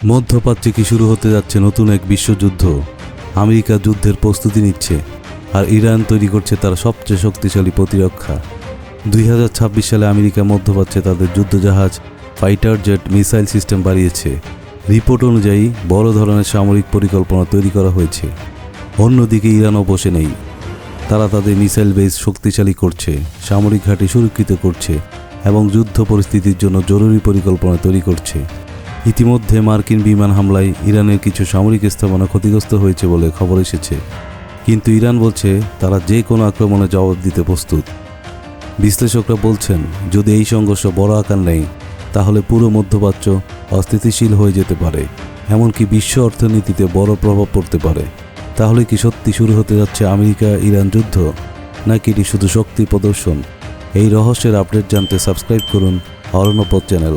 মধ্যপ্রাচ্যে কি শুরু হতে যাচ্ছে নতুন এক বিশ্বযুদ্ধ? আমেরিকা যুদ্ধের প্রস্তুতি নিচ্ছে, আর ইরান তৈরি করছে তার সবচেয়ে শক্তিশালী প্রতিরক্ষা। 2026 সালে আমেরিকা মধ্যপ্রাচ্যে তাদের যুদ্ধজাহাজ, ফাইটার জেট, মিসাইল সিস্টেম বাড়িয়েছে। রিপোর্ট অনুযায়ী বড় ধরনের সামরিক পরিকল্পনা তৈরি করা হয়েছে। অন্যদিকে ইরানও বসে নেই। তারা তাদের মিসাইল বেস শক্তিশালী করছে, সামরিক ঘাঁটি সুরক্ষিত করছে এবং যুদ্ধ পরিস্থিতির জন্য জরুরি পরিকল্পনা তৈরি করছে। ইতিমধ্যে মার্কিন বিমান হামলায় ইরানের কিছু সামরিক স্থাপনা ক্ষতিগ্রস্ত হয়েছে বলে খবর এসেছে, কিন্তু ইরান বলছে তারা যে কোনো আক্রমণে জবাব দিতে প্রস্তুত। বিশ্লেষকরা বলছেন, যদি এই সংঘর্ষ বড় আকার নেয় তাহলে পুরো মধ্যপ্রাচ্য অস্থিতিশীল হয়ে যেতে পারে, এমনকি বিশ্ব অর্থনীতিতে বড় প্রভাব পড়তে পারে। তাহলে কি সত্যি শুরু হতে যাচ্ছে আমেরিকা ইরান যুদ্ধ, নাকি এটি শুধু শক্তি প্রদর্শন? এই রহস্যের আপডেট জানতে সাবস্ক্রাইব করুন অরণ্যপথ চ্যানেল।